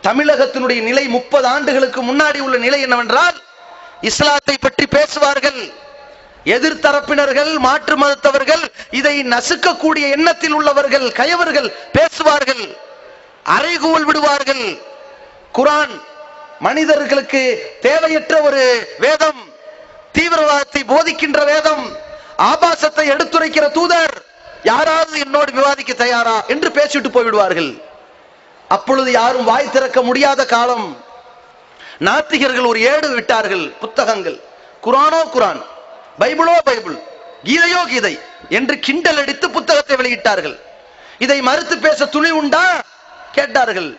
தமிழகத்தினுடைய நிலை 30 ஆண்டுகளுக்கு முன்னாடி உள்ள நிலை என்னவென்றால், இஸ்லாத்தை பற்றி பேசுவார்கள், எதிர்த்தரப்பினர்கள், மாற்று மதத்தவர்கள், இதை நசுக்கக்கூடிய எண்ணத்தில் உள்ளவர்கள், கயவர்கள் பேசுவார்கள், அறைகூவல் விடுவார்கள். குர்ஆன் மனிதர்களுக்கு தேவையற்ற ஒரு வேதம், தீவிரவாதத்தை போதிக்கின்ற வேதம், ஆபாசத்தை எடுத்துரைக்கிற தூதர், யாராவது என்னோடு விவாதிக்க தயாரா என்று பேசிட்டு போய்விடுவார்கள். அப்பொழுது யாரும் வாய் திறக்க முடியாத காலம். நாத்திகர்கள் ஒரு ஏடு விட்டார்கள், புத்தகங்கள், குர்ஆனோ குர்ஆன், பைபிளோ பைபிள், கீதையோ கீதை என்று கிண்டல் அடித்து புத்தகத்தை வெளியிட்டார்கள். இதை மறுத்து பேச துணி உண்டா கேட்டார்கள்.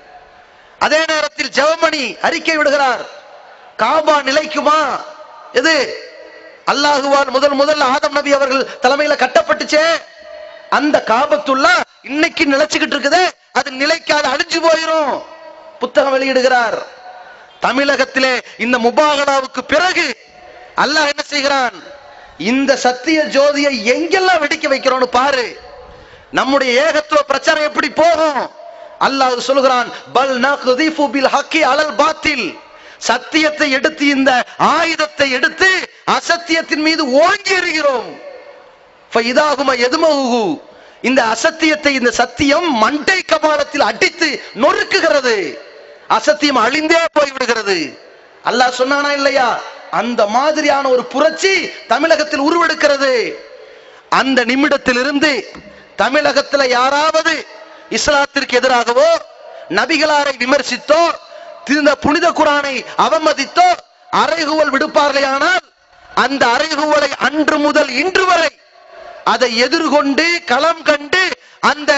அதே நேரத்தில் ஜெபமணி அறிக்கை விடுகிறார், காபா நிலைக்குமா? எது அல்லாஹுவால் முதல் ஆதம் நபி அவர்கள் தலைமையில கட்டப்பட்டுச்சே அந்த காபத்துல்லா இன்னைக்கு நிலைச்சுக்கிட்டு இருக்குது, அது நிலைக்காது, அழிஞ்சு போயிரும். புத்தகம் வெளியிடுகிறார். தமிழகத்திலே இந்த முபாகலாவுக்கு பிறகு அல்லாஹ் என்ன செய்கிறான்? இந்த சத்திய ஜோதியை எங்கெல்லாம் வெடிக்க வைக்கிறோம்னு பாரு. நம்முடைய ஏகத்துவ பிரச்சாரம் எப்படி போகும்? அல்லாஹ் சொல்கிறான், பல் நக்திஃபு பில் ஹக்கி அலல் பாத்தில். சத்தியத்தை எடுத்து, இந்த ஆயுதத்தை எடுத்து அசத்தியத்தின் மீது ஓங்கி எறிகிறோம். ஃபைதாஹும யதுமஹு. இந்த அசத்தியத்தை, இந்த சத்தியம் மண்டை கபாலத்தில் அடித்து நொறுக்குகிறது, அசத்தியம் அழிந்தே போய்விடுகிறது. அல்லாஹ் சொன்னானா இல்லையா? அந்த மாதிரியான ஒரு புரட்சி தமிழகத்தில் உருவெடுக்கிறது. அந்த நிமிடத்திலிருந்து தமிழகத்தில் யாராவது இஸ்லாத்திற்கு எதிராகவோ, நபிகளாரை விமர்சித்தோ, இந்த புனித குர்ஆனை அவமதித்தோ அறைகூவல் விடுப்பார்களேயானால், அந்த அறைகூவலை அன்று முதல் இன்று வரை அதை எதிர்கொண்டு களம் கண்டு அந்த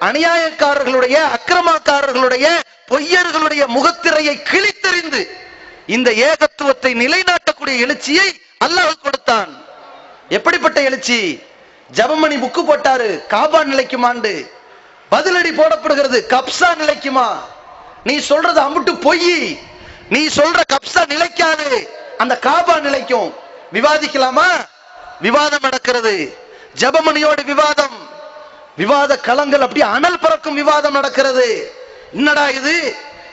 அநியாயக்காரர்களுடைய, அக்கிரமக்காரர்களுடைய, பொய்யர்களுடைய முகத்திரையை கிழித்தெறிந்து இந்த ஏகத்துவத்தை நிலைநாட்டக்கூடிய எழுச்சியை அல்லாஹ் கொடுத்தான். எப்படிப்பட்ட எழுச்சி? ஜெபமணி புக்கு போட்டாரு, காபா நிலைக்குமாண்டு. பதிலடி போடப்படுகிறது, கப்சா நிலைக்குமா? நீ சொல்றது அம்புட்டு பொய், நீ சொல்ற கப்சா நிலைக்காது, அந்த காபா நிலைக்கும். விவாதிக்கலாமா? விவாதம் நடக்கிறது. ஜெபமணியோடு விவாதம், விவாத களங்கள் அப்படி அனல் பறக்கும் விவாதம் நடக்கிறது. என்னடா இது?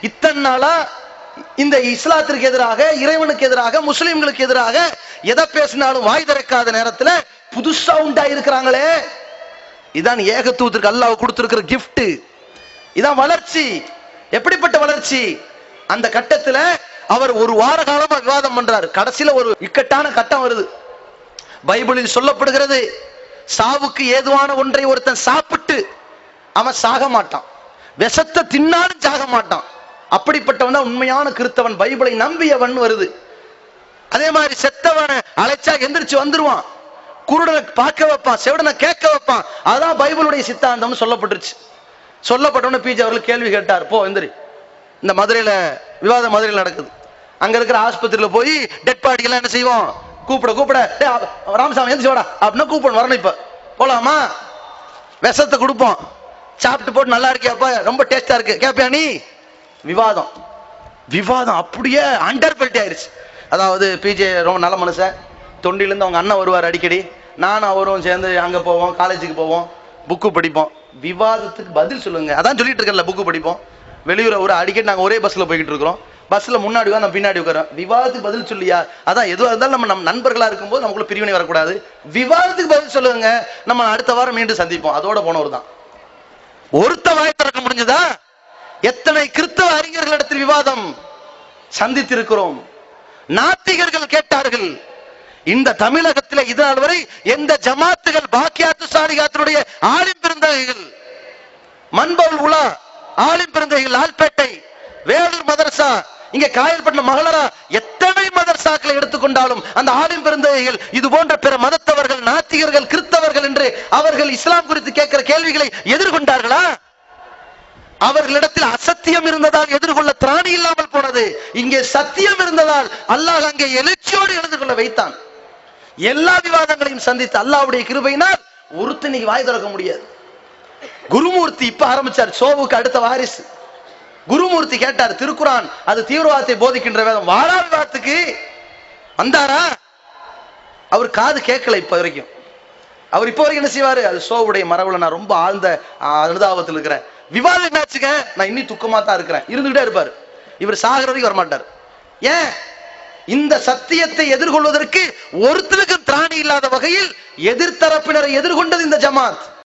இத்தனை நாளா இந்த இஸ்லாத்திற்கு எதிராக, இறைவனுக்கு எதிராக, முஸ்லிம்களுக்கு எதிராக எதை பேசினாலும் வாய் திறக்காத நேரத்துல புதுசா உண்டாயிருக்கிறாங்களே. இதான் ஏகத்துவத்திற்கு அல்லாஹ் கொடுத்திருக்கிற கிஃப்ட். இதான் வளர்ச்சி. எப்படிப்பட்ட வளர்ச்சி? அந்த கட்டத்துல அவர் ஒரு வார காலமா விவாதம் பண்றாரு. கடைசியில ஒரு இக்கட்டான கட்டம் வருது. பைபிளில் சொல்லப்படுகிறது, சாவுக்கு ஏதுவான ஒன்றை ஒருத்தன் சாப்பிட்டு அவன் சாக மாட்டான், விஷத்தை தின்னாலும் சாக மாட்டான். அப்படிப்பட்டவன் தான் உண்மையான கிறிஸ்தவன், பைபிளை நம்பியவன் வருது. அதே மாதிரி செத்தவனை அழைச்சா எந்திரிச்சு வந்துருவான், குருடனை பார்க்க வைப்பான், செவிடனை கேட்க வைப்பான். அதான் பைபிளுடைய சித்தாந்தம்னு சொல்லப்பட்டுருச்சு. சொல்லப்பட்டவன பிஜே அவர்கள் கேள்வி கேட்டார், போ எந்திரி. இந்த மதுரையில விவாதம் மதுரையில் நடக்குது. அங்க இருக்கிற ஆஸ்பத்திரியில போய் டெட் பாடி எல்லாம் என்ன செய்வோம்? கூப்பிட ராமசாமி எந்திரிச்சு வாடா அப்படின்னா கூப்பிடணும், வரணும். இப்ப போலாமா? விஷத்தை கொடுப்போம், சாப்பிட்டு போட்டு நல்லா இருக்கியாப்பா, ரொம்ப டேஸ்டா இருக்கு, கேப்பியா நீ? விவாதம். விவாதம் அப்படியே அண்டர் பெல்ட் ஆயிருச்சு. அதாவது பிஜே ரொம்ப நல்ல மனுஷன், தொண்டிலிருந்து அவங்க அண்ணன் வருவார் அடிக்கடி, நானும் அவரும் சேர்ந்து அங்க போவோம், காலேஜுக்கு போவோம், புக்கு படிப்போம். விவாதத்துக்கு பதில் சொல்லுங்க, அதான் சொல்லிட்டு இருக்கல, புக்கு படிப்போம். வெளியூர் ஒரு அடிக்கடி நாங்க ஒரே பஸ்ல போய்கிட்டு இருக்கிறோம், பஸ்ல முன்னாடி நான் பின்னாடி உட்காரோம். விவாதத்துக்கு பதில் சொல்லியா? அதான் எதுவாக இருந்தாலும் நம்ம நண்பர்களா இருக்கும்போது நமக்குள்ள பிரிவினை வரக்கூடாது. விவாதத்துக்கு பதில் சொல்லுங்க, நம்ம அடுத்த வாரம் மீண்டும் சந்திப்போம். அதோட போனவர் தான். ஒருத்த வாய் திறக்க முடிஞ்சதா? எத்தனை கிறிஸ்தவ அறிஞர்களிடத்தில் விவாதம் சந்தித்திருக்கிறோம். நாத்திகர்கள் கேட்டார்கள். இந்த தமிழகத்தில் இதனால் வரை எந்த ஜமாத்துகள், பாக்கியாத்து சாலிகாத்தினுடைய ஆலிம் பெருந்தகைகள், மன்பவுல் உலா ஆலிம் பெருந்தகைகள், லால்பேட்டை, வேலூர் மதரசா, இங்க காயல்பட்டினம் மகளரா, எத்தனை மதரசாக்களை எடுத்துக்கொண்டாலும் அந்த ஆலிம் பெருந்தகைகள் இது போன்ற பிற மதத்தவர்கள், நாத்திகர்கள், கிறிஸ்தவர்கள் என்று அவர்கள் இஸ்லாம் குறித்து கேட்கிற கேள்விகளை எதிர்கொண்டார்களா? அவர்களிடத்தில் அசத்தியம் இருந்ததால் எதிர்கொள்ள திராணி இல்லாமல் போனது. இங்கே சத்தியம் இருந்ததால் அல்லாஹ் அங்கே எழுச்சியோடு எழுந்து கொள்ள வைத்தான். எல்லா விவாதங்களையும் சந்தித்து அல்லாஹ்வுடைய கிருபையினால் ஒருத்தனைக்கு வாய் திறக்க முடியாது. குருமூர்த்தி இப்ப ஆரம்பிச்சார், சோவுக்கு அடுத்த வாரிசு. குருமூர்த்தி கேட்டார், திருக்குரான் அது தீவிரவாதத்தை போதிக்கின்ற வேதம், வாழா விவாதத்துக்கு வந்தாரா? அவர் காது கேட்கல இப்ப வரைக்கும். அவர் இப்ப வரைக்கும் என்ன செய்வாரு? அது சோவுடைய மரபுல நான் ரொம்ப ஆழ்ந்த அனுதாபத்தில் இருக்கிறேன், விவாதம் என்னாச்சுங்க, நான் இன்னும் துக்கமா தான் இருக்கிறேன், இருந்துகிட்டே இருப்பாரு. இவர் சாகர வரைக்கும் வரமாட்டார். ஏன்? இந்த சத்தியத்தை எதிர்கொள்வதற்கு ஒருத்தருக்கு திராணி இல்லாத வகையில் எதிர்த்தரப்பினரை எதிர்கொண்டது இந்த ஜமாத்.